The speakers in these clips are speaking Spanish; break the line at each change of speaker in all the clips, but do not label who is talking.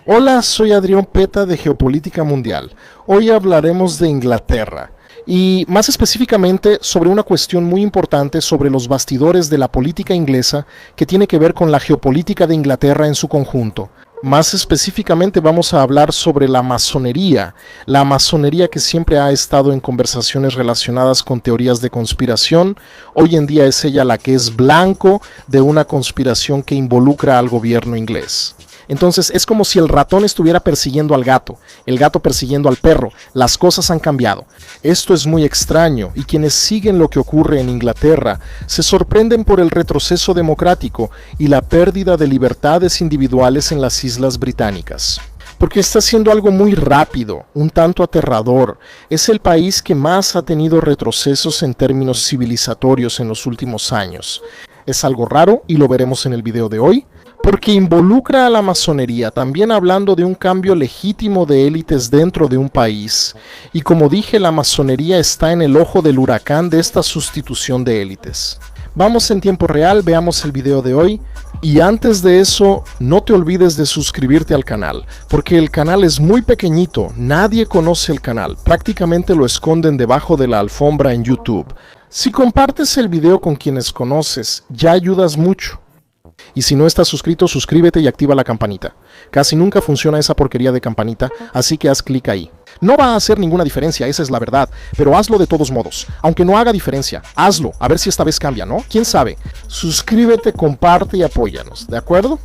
Hola, soy Adrián Peta de Geopolítica Mundial. Hoy hablaremos de Inglaterra y más específicamente sobre una cuestión muy importante sobre los bastidores de la política inglesa que tiene que ver con la geopolítica de Inglaterra en su conjunto. Más específicamente vamos a hablar sobre la masonería que siempre ha estado en conversaciones relacionadas con teorías de conspiración. Hoy en día es ella la que es blanco de una conspiración que involucra al gobierno inglés. Entonces es como si el ratón estuviera persiguiendo al gato, el gato persiguiendo al perro. Las cosas han cambiado. Esto es muy extraño y quienes siguen lo que ocurre en Inglaterra se sorprenden por el retroceso democrático y la pérdida de libertades individuales en las Islas Británicas. Porque está haciendo algo muy rápido, un tanto aterrador. Es el país que más ha tenido retrocesos en términos civilizatorios en los últimos años. Es algo raro y lo veremos en el video de hoy, porque involucra a la masonería, también hablando de un cambio legítimo de élites dentro de un país. Y como dije, la masonería está en el ojo del huracán de esta sustitución de élites. Vamos en tiempo real, veamos el video de hoy. Y antes de eso, no te olvides de suscribirte al canal, porque el canal es muy pequeñito, nadie conoce el canal, prácticamente lo esconden debajo de la alfombra en YouTube. Si compartes el video con quienes conoces, ya ayudas mucho. Y si no estás suscrito, suscríbete y activa la campanita. Casi nunca funciona esa porquería de campanita, así que haz clic ahí. No va a hacer ninguna diferencia, esa es la verdad, pero hazlo de todos modos. Aunque no haga diferencia, hazlo, a ver si esta vez cambia, ¿no? ¿Quién sabe? Suscríbete, comparte y apóyanos, ¿de acuerdo?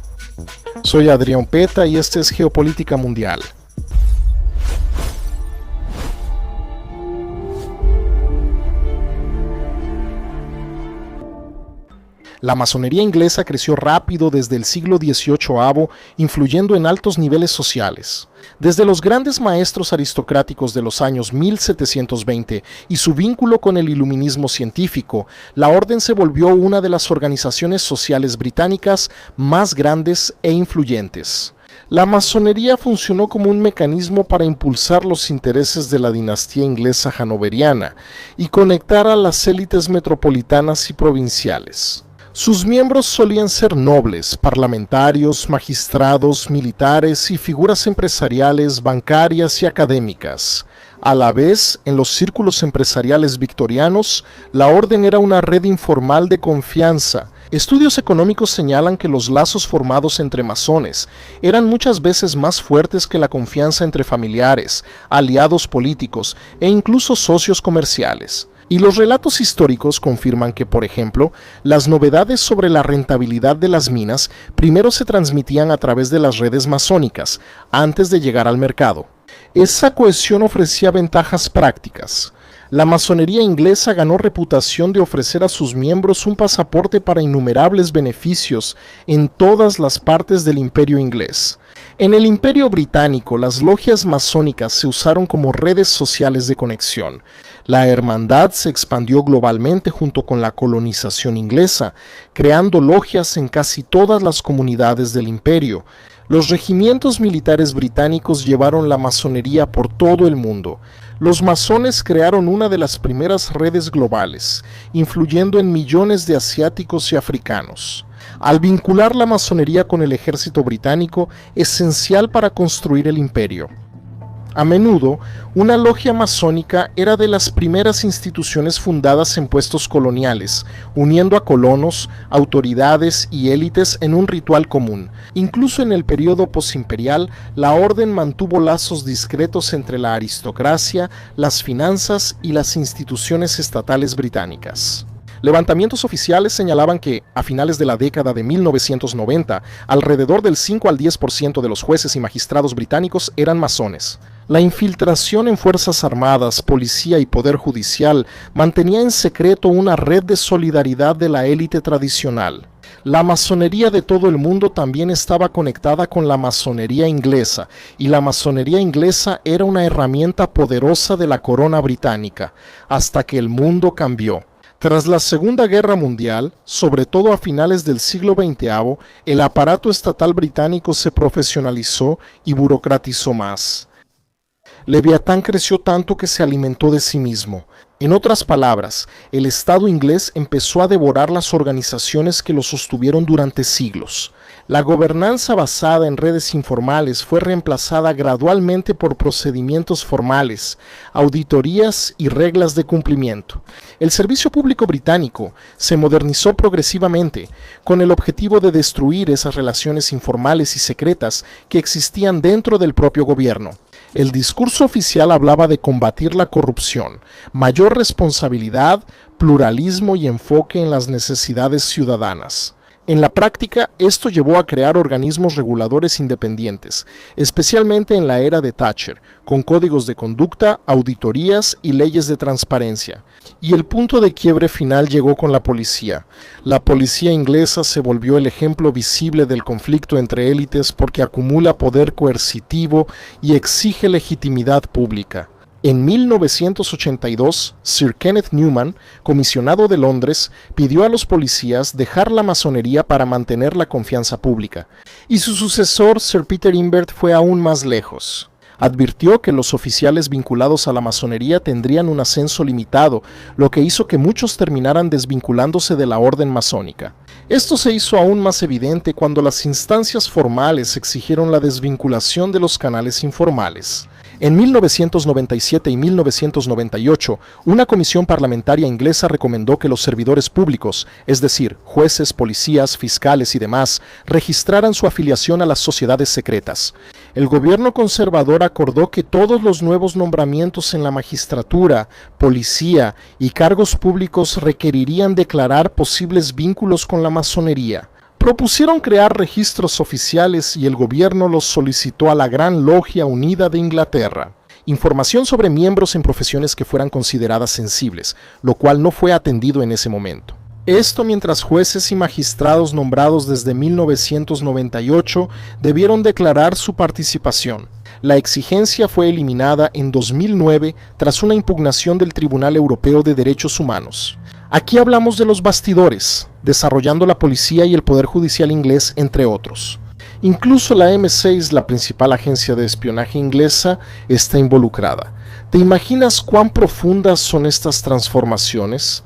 Soy Adrián Peta y este es Geopolítica Mundial. La masonería inglesa creció rápido desde el siglo XVIII, influyendo en altos niveles sociales. Desde los grandes maestros aristocráticos de los años 1720 y su vínculo con el iluminismo científico, la orden se volvió una de las organizaciones sociales británicas más grandes e influyentes. La masonería funcionó como un mecanismo para impulsar los intereses de la dinastía inglesa hanoveriana y conectar a las élites metropolitanas y provinciales. Sus miembros solían ser nobles, parlamentarios, magistrados, militares y figuras empresariales, bancarias y académicas. A la vez, en los círculos empresariales victorianos, la orden era una red informal de confianza. Estudios económicos señalan que los lazos formados entre masones eran muchas veces más fuertes que la confianza entre familiares, aliados políticos e incluso socios comerciales. Y los relatos históricos confirman que, por ejemplo, las novedades sobre la rentabilidad de las minas primero se transmitían a través de las redes masónicas, antes de llegar al mercado. Esa cohesión ofrecía ventajas prácticas. La masonería inglesa ganó reputación de ofrecer a sus miembros un pasaporte para innumerables beneficios en todas las partes del imperio inglés. En el imperio británico, las logias masónicas se usaron como redes sociales de conexión. La hermandad se expandió globalmente junto con la colonización inglesa, creando logias en casi todas las comunidades del imperio. Los regimientos militares británicos llevaron la masonería por todo el mundo. Los masones crearon una de las primeras redes globales, influyendo en millones de asiáticos y africanos. Al vincular la masonería con el ejército británico, esencial para construir el imperio. A menudo, una logia masónica era de las primeras instituciones fundadas en puestos coloniales, uniendo a colonos, autoridades y élites en un ritual común. Incluso en el periodo posimperial, la orden mantuvo lazos discretos entre la aristocracia, las finanzas y las instituciones estatales británicas. Levantamientos oficiales señalaban que, a finales de la década de 1990, alrededor del 5 al 10% de los jueces y magistrados británicos eran masones. La infiltración en fuerzas armadas, policía y poder judicial mantenía en secreto una red de solidaridad de la élite tradicional. La masonería de todo el mundo también estaba conectada con la masonería inglesa, y la masonería inglesa era una herramienta poderosa de la corona británica, hasta que el mundo cambió. Tras la Segunda Guerra Mundial, sobre todo a finales del siglo XX, el aparato estatal británico se profesionalizó y burocratizó más. Leviatán creció tanto que se alimentó de sí mismo. En otras palabras, el Estado inglés empezó a devorar las organizaciones que lo sostuvieron durante siglos. La gobernanza basada en redes informales fue reemplazada gradualmente por procedimientos formales, auditorías y reglas de cumplimiento. El servicio público británico se modernizó progresivamente con el objetivo de destruir esas relaciones informales y secretas que existían dentro del propio gobierno. El discurso oficial hablaba de combatir la corrupción, mayor responsabilidad, pluralismo y enfoque en las necesidades ciudadanas. En la práctica, esto llevó a crear organismos reguladores independientes, especialmente en la era de Thatcher, con códigos de conducta, auditorías y leyes de transparencia. Y el punto de quiebre final llegó con la policía. La policía inglesa se volvió el ejemplo visible del conflicto entre élites porque acumula poder coercitivo y exige legitimidad pública. En 1982, Sir Kenneth Newman, comisionado de Londres, pidió a los policías dejar la masonería para mantener la confianza pública, y su sucesor, Sir Peter Imbert, fue aún más lejos. Advirtió que los oficiales vinculados a la masonería tendrían un ascenso limitado, lo que hizo que muchos terminaran desvinculándose de la orden masónica. Esto se hizo aún más evidente cuando las instancias formales exigieron la desvinculación de los canales informales. En 1997 y 1998, una comisión parlamentaria inglesa recomendó que los servidores públicos, es decir, jueces, policías, fiscales y demás, registraran su afiliación a las sociedades secretas. El gobierno conservador acordó que todos los nuevos nombramientos en la magistratura, policía y cargos públicos requerirían declarar posibles vínculos con la masonería. Propusieron crear registros oficiales y el gobierno los solicitó a la Gran Logia Unida de Inglaterra. Información sobre miembros en profesiones que fueran consideradas sensibles, lo cual no fue atendido en ese momento. Esto mientras jueces y magistrados nombrados desde 1998 debieron declarar su participación. La exigencia fue eliminada en 2009 tras una impugnación del Tribunal Europeo de Derechos Humanos. Aquí hablamos de los bastidores, desarrollando la policía y el poder judicial inglés, entre otros. Incluso la M6, la principal agencia de espionaje inglesa, está involucrada. ¿Te imaginas cuán profundas son estas transformaciones?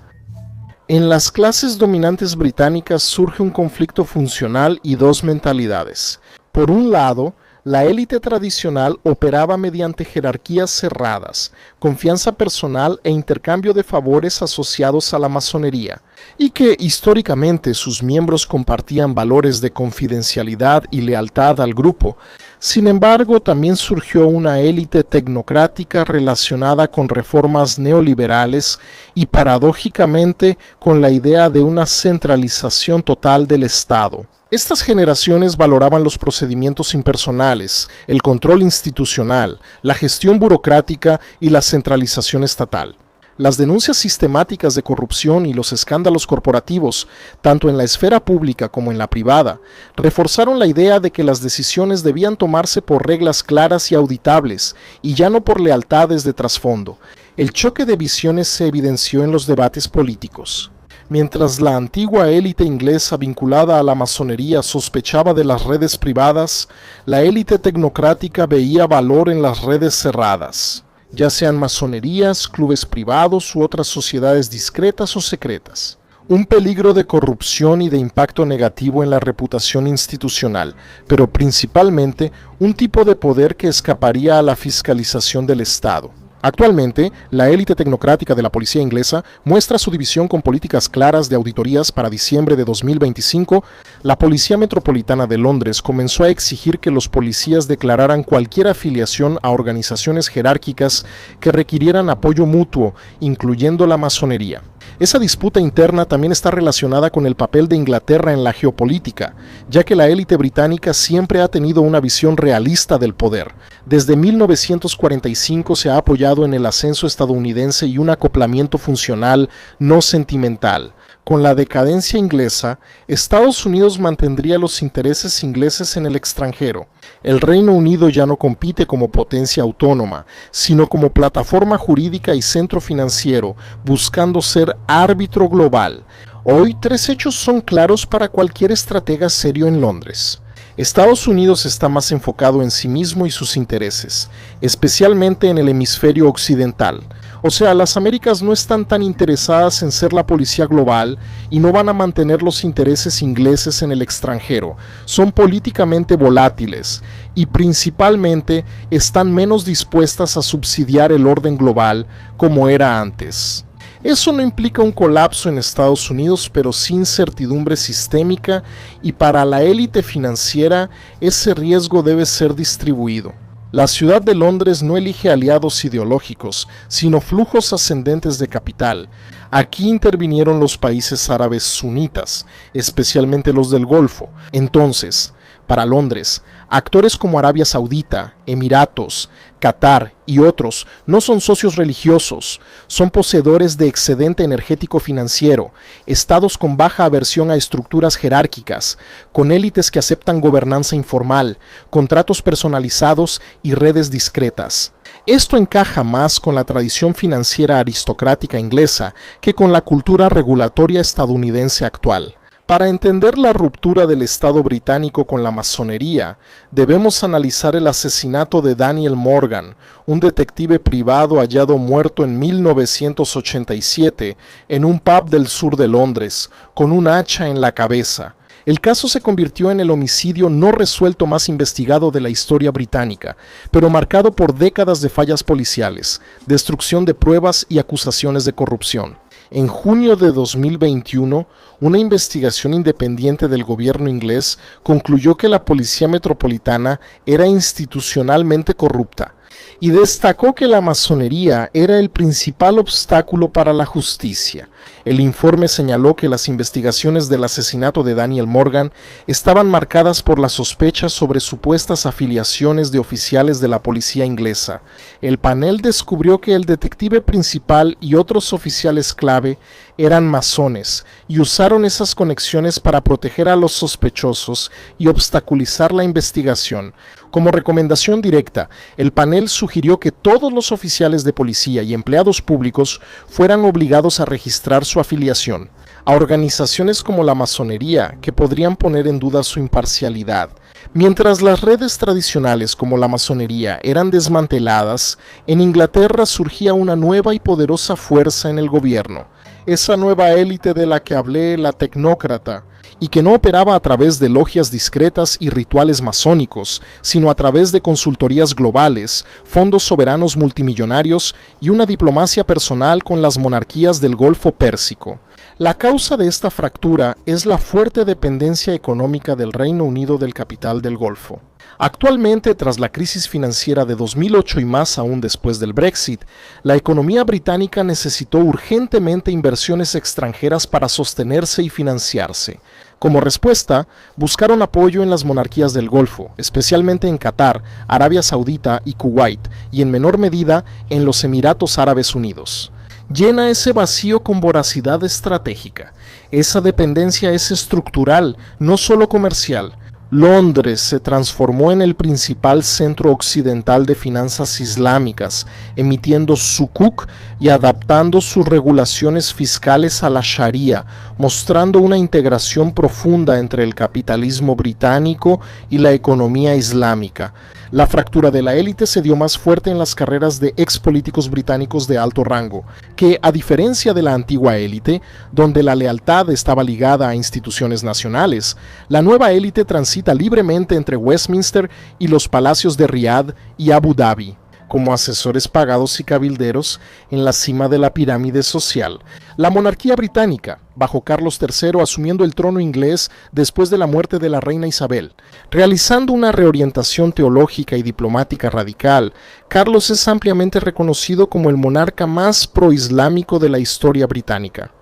En las clases dominantes británicas surge un conflicto funcional y dos mentalidades. Por un lado, la élite tradicional operaba mediante jerarquías cerradas, confianza personal e intercambio de favores asociados a la masonería, y que históricamente sus miembros compartían valores de confidencialidad y lealtad al grupo. Sin embargo, también surgió una élite tecnocrática relacionada con reformas neoliberales y paradójicamente con la idea de una centralización total del Estado. Estas generaciones valoraban los procedimientos impersonales, el control institucional, la gestión burocrática y la centralización estatal. Las denuncias sistemáticas de corrupción y los escándalos corporativos, tanto en la esfera pública como en la privada, reforzaron la idea de que las decisiones debían tomarse por reglas claras y auditables, y ya no por lealtades de trasfondo. El choque de visiones se evidenció en los debates políticos. Mientras la antigua élite inglesa vinculada a la masonería sospechaba de las redes privadas, la élite tecnocrática veía valor en las redes cerradas, ya sean masonerías, clubes privados u otras sociedades discretas o secretas. Un peligro de corrupción y de impacto negativo en la reputación institucional, pero principalmente un tipo de poder que escaparía a la fiscalización del Estado. Actualmente, la élite tecnocrática de la policía inglesa muestra su división con políticas claras de auditorías. Para diciembre de 2025, la Policía Metropolitana de Londres comenzó a exigir que los policías declararan cualquier afiliación a organizaciones jerárquicas que requirieran apoyo mutuo, incluyendo la masonería. Esa disputa interna también está relacionada con el papel de Inglaterra en la geopolítica, ya que la élite británica siempre ha tenido una visión realista del poder. Desde 1945 se ha apoyado en el ascenso estadounidense y un acoplamiento funcional, no sentimental. Con la decadencia inglesa, Estados Unidos mantendría los intereses ingleses en el extranjero. El Reino Unido ya no compite como potencia autónoma, sino como plataforma jurídica y centro financiero, buscando ser árbitro global. Hoy, tres hechos son claros para cualquier estratega serio en Londres. Estados Unidos está más enfocado en sí mismo y sus intereses, especialmente en el hemisferio occidental. O sea, las Américas no están tan interesadas en ser la policía global y no van a mantener los intereses ingleses en el extranjero. Son políticamente volátiles y principalmente están menos dispuestas a subsidiar el orden global como era antes. Eso no implica un colapso en Estados Unidos, pero sí incertidumbre sistémica, y para la élite financiera ese riesgo debe ser distribuido. La ciudad de Londres no elige aliados ideológicos, sino flujos ascendentes de capital. Aquí intervinieron los países árabes sunitas, especialmente los del Golfo. Entonces, para Londres, actores como Arabia Saudita, Emiratos, Qatar y otros no son socios religiosos, son poseedores de excedente energético financiero, estados con baja aversión a estructuras jerárquicas, con élites que aceptan gobernanza informal, contratos personalizados y redes discretas. Esto encaja más con la tradición financiera aristocrática inglesa que con la cultura regulatoria estadounidense actual. Para entender la ruptura del Estado británico con la masonería, debemos analizar el asesinato de Daniel Morgan, un detective privado hallado muerto en 1987 en un pub del sur de Londres, con un hacha en la cabeza. El caso se convirtió en el homicidio no resuelto más investigado de la historia británica, pero marcado por décadas de fallas policiales, destrucción de pruebas y acusaciones de corrupción. En junio de 2021, una investigación independiente del gobierno inglés concluyó que la Policía Metropolitana era institucionalmente corrupta y destacó que la masonería era el principal obstáculo para la justicia. El informe señaló que las investigaciones del asesinato de Daniel Morgan estaban marcadas por las sospechas sobre supuestas afiliaciones de oficiales de la policía inglesa. El panel descubrió que el detective principal y otros oficiales clave eran masones y usaron esas conexiones para proteger a los sospechosos y obstaculizar la investigación. Como recomendación directa, el panel sugirió que todos los oficiales de policía y empleados públicos fueran obligados a registrar su afiliación a organizaciones como la masonería, que podrían poner en duda su imparcialidad. Mientras las redes tradicionales como la masonería eran desmanteladas, en Inglaterra surgía una nueva y poderosa fuerza en el gobierno. Esa nueva élite de la que hablé, la tecnócrata, y que no operaba a través de logias discretas y rituales masónicos, sino a través de consultorías globales, fondos soberanos multimillonarios y una diplomacia personal con las monarquías del Golfo Pérsico. La causa de esta fractura es la fuerte dependencia económica del Reino Unido del capital del Golfo. Actualmente, tras la crisis financiera de 2008 y más aún después del Brexit, la economía británica necesitó urgentemente inversiones extranjeras para sostenerse y financiarse. Como respuesta, buscaron apoyo en las monarquías del Golfo, especialmente en Qatar, Arabia Saudita y Kuwait, y en menor medida en los Emiratos Árabes Unidos. Llena ese vacío con voracidad estratégica. Esa dependencia es estructural, no solo comercial. Londres se transformó en el principal centro occidental de finanzas islámicas, emitiendo sukuk y adaptando sus regulaciones fiscales a la Sharia, mostrando una integración profunda entre el capitalismo británico y la economía islámica. La fractura de la élite se dio más fuerte en las carreras de expolíticos británicos de alto rango, que, a diferencia de la antigua élite, donde la lealtad estaba ligada a instituciones nacionales, la nueva élite transita libremente entre Westminster y los palacios de Riad y Abu Dhabi, como asesores pagados y cabilderos en la cima de la pirámide social. La monarquía británica, bajo Carlos III asumiendo el trono inglés después de la muerte de la reina Isabel. Realizando una reorientación teológica y diplomática radical, Carlos es ampliamente reconocido como el monarca más proislámico de la historia británica.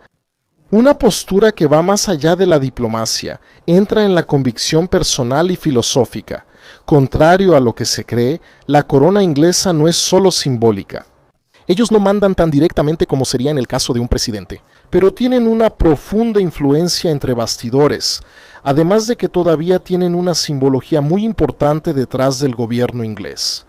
Una postura que va más allá de la diplomacia, entra en la convicción personal y filosófica. Contrario a lo que se cree, la corona inglesa no es solo simbólica. Ellos no mandan tan directamente como sería en el caso de un presidente, pero tienen una profunda influencia entre bastidores, además de que todavía tienen una simbología muy importante detrás del gobierno inglés.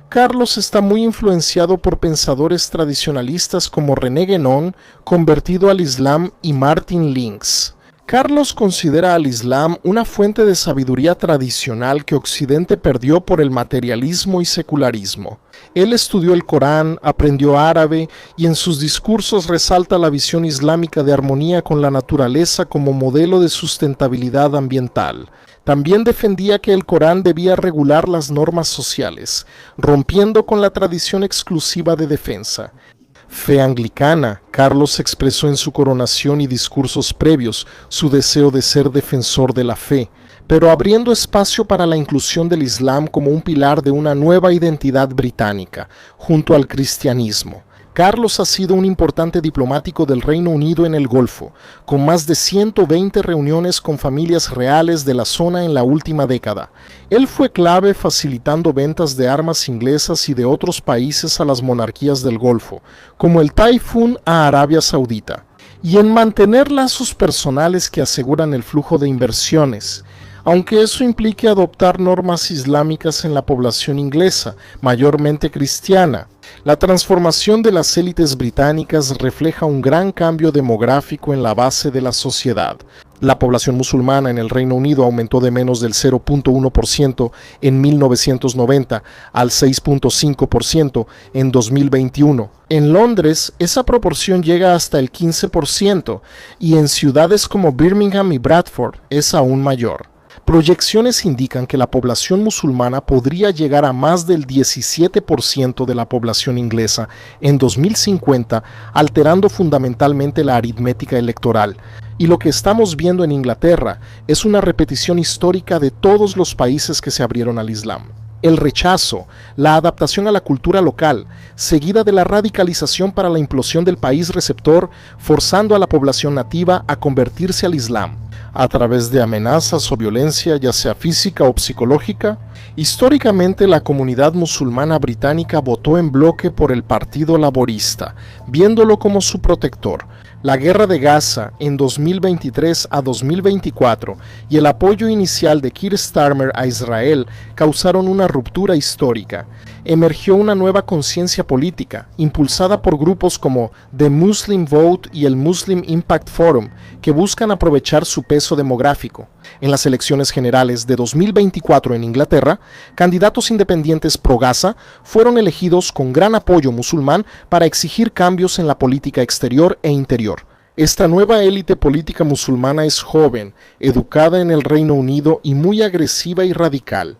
Carlos está muy influenciado por pensadores tradicionalistas como René Guénon, convertido al Islam, y Martin Links. Carlos considera al Islam una fuente de sabiduría tradicional que Occidente perdió por el materialismo y secularismo. Él estudió el Corán, aprendió árabe y en sus discursos resalta la visión islámica de armonía con la naturaleza como modelo de sustentabilidad ambiental. También defendía que el Corán debía regular las normas sociales, rompiendo con la tradición exclusiva de defensa. Fe anglicana, Carlos expresó en su coronación y discursos previos su deseo de ser defensor de la fe, pero abriendo espacio para la inclusión del Islam como un pilar de una nueva identidad británica, junto al cristianismo. Carlos ha sido un importante diplomático del Reino Unido en el Golfo, con más de 120 reuniones con familias reales de la zona en la última década. Él fue clave facilitando ventas de armas inglesas y de otros países a las monarquías del Golfo, como el Typhoon a Arabia Saudita, y en mantener lazos personales que aseguran el flujo de inversiones, aunque eso implique adoptar normas islámicas en la población inglesa, mayormente cristiana. La transformación de las élites británicas refleja un gran cambio demográfico en la base de la sociedad. La población musulmana en el Reino Unido aumentó de menos del 0.1% en 1990 al 6.5% en 2021. En Londres, esa proporción llega hasta el 15% y en ciudades como Birmingham y Bradford es aún mayor. Proyecciones indican que la población musulmana podría llegar a más del 17% de la población inglesa en 2050, alterando fundamentalmente la aritmética electoral. Y lo que estamos viendo en Inglaterra es una repetición histórica de todos los países que se abrieron al Islam. El rechazo, la adaptación a la cultura local, seguida de la radicalización para la implosión del país receptor, forzando a la población nativa a convertirse al Islam, a través de amenazas o violencia, ya sea física o psicológica. Históricamente, la comunidad musulmana británica votó en bloque por el Partido Laborista, viéndolo como su protector. La guerra de Gaza en 2023 a 2024 y el apoyo inicial de Keir Starmer a Israel causaron una ruptura histórica. Emergió una nueva conciencia política, impulsada por grupos como The Muslim Vote y el Muslim Impact Forum, que buscan aprovechar su peso demográfico. En las elecciones generales de 2024 en Inglaterra, candidatos independientes pro-Gaza fueron elegidos con gran apoyo musulmán para exigir cambios en la política exterior e interior. Esta nueva élite política musulmana es joven, educada en el Reino Unido y muy agresiva y radical.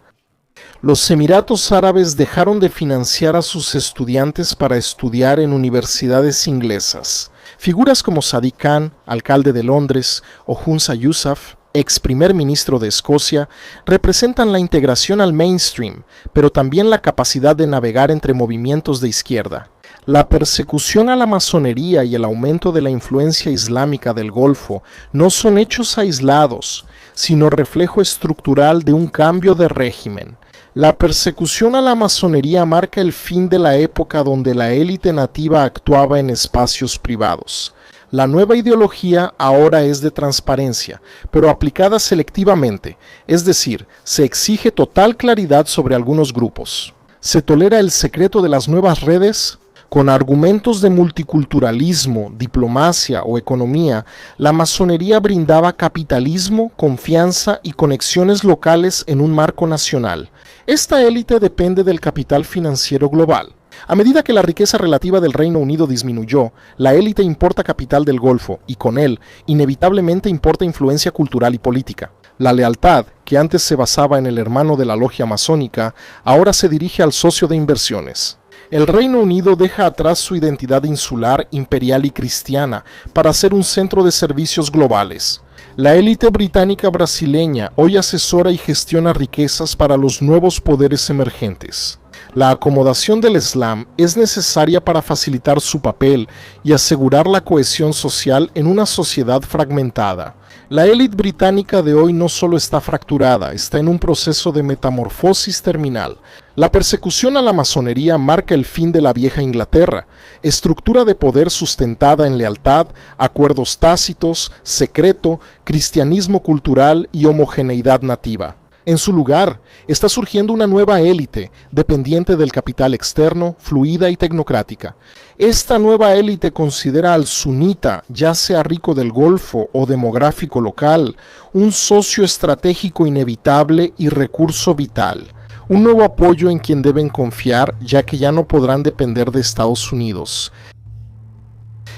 Los Emiratos Árabes dejaron de financiar a sus estudiantes para estudiar en universidades inglesas. Figuras como Sadiq Khan, alcalde de Londres, o Hunza Yousaf, ex primer ministro de Escocia, representan la integración al mainstream, pero también la capacidad de navegar entre movimientos de izquierda. La persecución a la masonería y el aumento de la influencia islámica del Golfo no son hechos aislados, sino reflejo estructural de un cambio de régimen. La persecución a la masonería marca el fin de la época donde la élite nativa actuaba en espacios privados. La nueva ideología ahora es de transparencia, pero aplicada selectivamente, es decir, se exige total claridad sobre algunos grupos. Se tolera el secreto de las nuevas redes. Con argumentos de multiculturalismo, diplomacia o economía, la masonería brindaba capitalismo, confianza y conexiones locales en un marco nacional. Esta élite depende del capital financiero global. A medida que la riqueza relativa del Reino Unido disminuyó, la élite importa capital del Golfo y con él, inevitablemente importa influencia cultural y política. La lealtad, que antes se basaba en el hermano de la logia masónica, ahora se dirige al socio de inversiones. El Reino Unido deja atrás su identidad insular, imperial y cristiana para ser un centro de servicios globales. La élite británica brasileña hoy asesora y gestiona riquezas para los nuevos poderes emergentes. La acomodación del Islam es necesaria para facilitar su papel y asegurar la cohesión social en una sociedad fragmentada. La élite británica de hoy no solo está fracturada, está en un proceso de metamorfosis terminal. La persecución a la masonería marca el fin de la vieja Inglaterra, estructura de poder sustentada en lealtad, acuerdos tácitos, secreto, cristianismo cultural y homogeneidad nativa. En su lugar, está surgiendo una nueva élite, dependiente del capital externo, fluida y tecnocrática. Esta nueva élite considera al sunita, ya sea rico del Golfo o demográfico local, un socio estratégico inevitable y recurso vital. Un nuevo apoyo en quien deben confiar, ya que ya no podrán depender de Estados Unidos.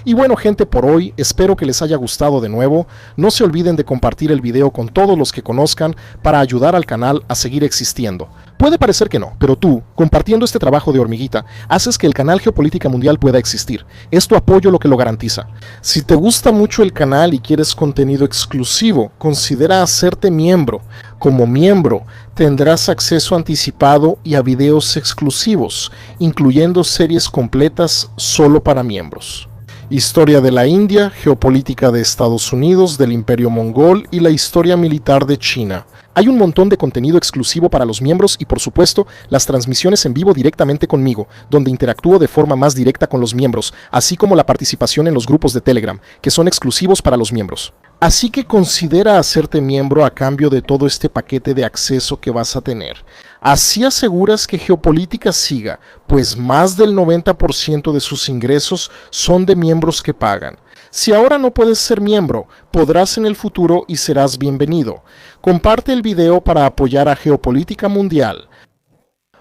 Y bueno, gente, por hoy espero que les haya gustado de nuevo. No se olviden de compartir el video con todos los que conozcan para ayudar al canal a seguir existiendo. Puede parecer que no, pero tú, compartiendo este trabajo de hormiguita, haces que el canal Geopolítica Mundial pueda existir. Es tu apoyo lo que lo garantiza. Si te gusta mucho el canal y quieres contenido exclusivo, considera hacerte miembro. Como miembro, tendrás acceso anticipado y a videos exclusivos, incluyendo series completas solo para miembros. Historia de la India, geopolítica de Estados Unidos, del Imperio Mongol y la historia militar de China. Hay un montón de contenido exclusivo para los miembros y por supuesto las transmisiones en vivo directamente conmigo, donde interactúo de forma más directa con los miembros, así como la participación en los grupos de Telegram, que son exclusivos para los miembros. Así que considera hacerte miembro a cambio de todo este paquete de acceso que vas a tener. Así aseguras que Geopolítica siga, pues más del 90% de sus ingresos son de miembros que pagan. Si ahora no puedes ser miembro, podrás en el futuro y serás bienvenido. Comparte el video para apoyar a Geopolítica Mundial.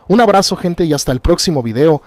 Un abrazo, gente, y hasta el próximo video.